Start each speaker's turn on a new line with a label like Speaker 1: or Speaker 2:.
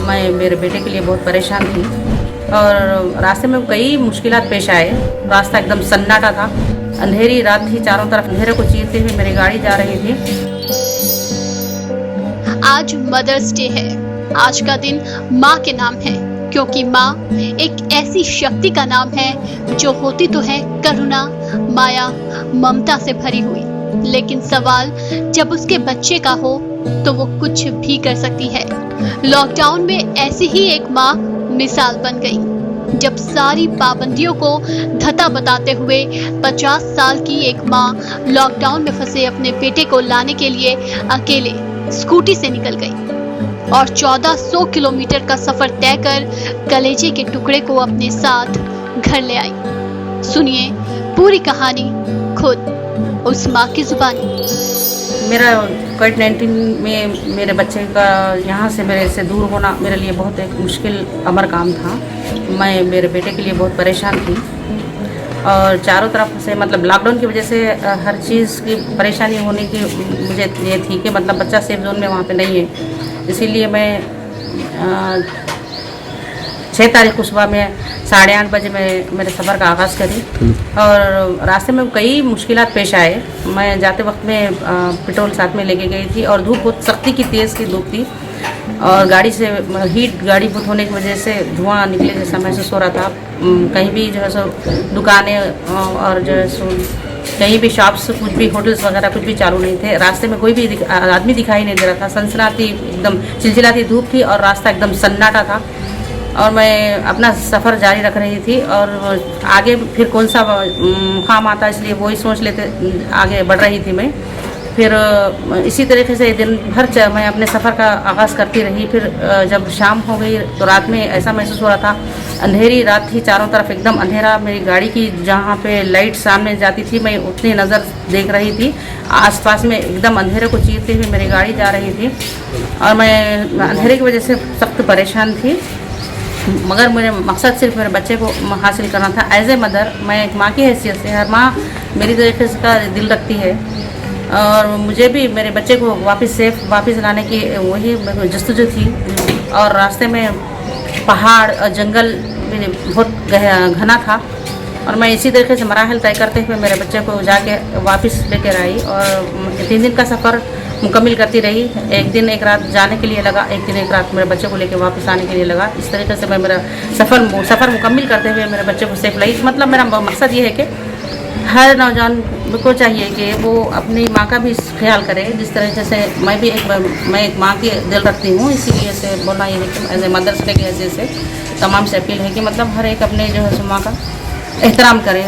Speaker 1: मैं मेरे बेटे के लिए बहुत परेशान थी और रास्ते में कई मुश्किलात पेश आए। रास्ता एकदम सन्नाटा था, अंधेरी रात थी, चारों तरफ अंधेरे को चीरते हुए मेरी गाड़ी जा रही थी।
Speaker 2: आज मदर्स डे है। आज का दिन माँ के नाम है, क्योंकि माँ एक ऐसी शक्ति का नाम है जो होती तो है करुणा, माया, ममता से भरी हुई, लेकिन सवाल जब उसके बच्चे का हो तो वो कुछ भी कर सकती है। लॉकडाउन में ऐसी ही एक माँ मिसाल बन गई, जब सारी पाबंदियों को धता बताते हुए 50 साल की एक माँ लॉकडाउन में फंसे अपने बेटे को लाने के लिए अकेले स्कूटी से निकल गई और 1400 किलोमीटर का सफर तय कर कलेजे के टुकड़े को अपने साथ घर ले आई। सुनिए पूरी कहानी खुद उस माँ की जुबानी।
Speaker 1: मेरा कोविड-19 में मेरे बच्चे का यहाँ से मेरे से दूर होना मेरे लिए बहुत एक मुश्किल अमर काम था। मैं मेरे बेटे के लिए बहुत परेशान थी और चारों तरफ से मतलब लॉकडाउन की वजह से हर चीज़ की परेशानी होने की मुझे ये थी कि मतलब बच्चा सेफ जोन में वहाँ पे नहीं है। इसीलिए मैं 6 तारीख को सुबह में 8:30 बजे मैं मेरे सफ़र का आगाज़ करी और रास्ते में कई मुश्किलात पेश आए। मैं जाते वक्त में पेट्रोल साथ में लेके गई थी और धूप बहुत सख्ती की तेज़ की धूप थी और गाड़ी से हीट गाड़ी बहुत होने की वजह से धुआं निकले जैसा महसूस हो रहा था। कहीं भी जो है सो दुकानें और जो है सो कहीं भी शॉप्स, कुछ भी होटल्स वगैरह कुछ भी चालू नहीं थे। रास्ते में कोई भी आदमी दिखाई नहीं दे रहा था। सनसनाती एकदम चिलचिलाती धूप थी और रास्ता एकदम सन्नाटा था और मैं अपना सफ़र जारी रख रही थी और आगे फिर कौन सा मुकाम आता इसलिए वही सोच लेते आगे बढ़ रही थी मैं। फिर इसी तरीके से दिन भर मैं अपने सफ़र का आगाज़ करती रही। फिर जब शाम हो गई तो रात में ऐसा महसूस हो रहा था, अंधेरी रात थी, चारों तरफ एकदम अंधेरा। मेरी गाड़ी की जहाँ पे लाइट सामने जाती थी मैं उतनी नज़र देख रही थी, आसपास में एकदम अंधेरे को चीरते हुए मेरी गाड़ी जा रही थी और मैं अंधेरे की वजह से सख्त परेशान थी। मगर मेरे मकसद सिर्फ मेरे बच्चे को हासिल करना था। एज ए मदर मैं एक माँ की हैसियत से, हर माँ मेरी तरीके से का दिल रखती है और मुझे भी मेरे बच्चे को वापस लाने की वही जस्तजू थी। और रास्ते में पहाड़ और जंगल बहुत घना था और मैं इसी तरीके से मराहल तय करते हुए मेरे बच्चे को जाके वापस लेकर आई और 3 दिन का सफ़र मुकम्मिल करती रही। एक दिन एक रात जाने के लिए लगा, एक दिन एक रात मेरे बच्चे को लेकर वापस आने के लिए लगा। इस तरीके से मैं मेरा सफ़र मुकम्मिल करते हुए मेरे बच्चे को सेफ लाई। मतलब मेरा मकसद ये है कि हर नौजवान को चाहिए कि वो अपनी माँ का भी ख्याल करे, जिस तरीके से मैं एक माँ की दिल रखती हूँ। इसीलिए से बोलना ये है कि एज ए मदर्स डे की वजह से तमाम से अपील है कि मतलब हर एक अपने जो है माँ का एहतराम करे।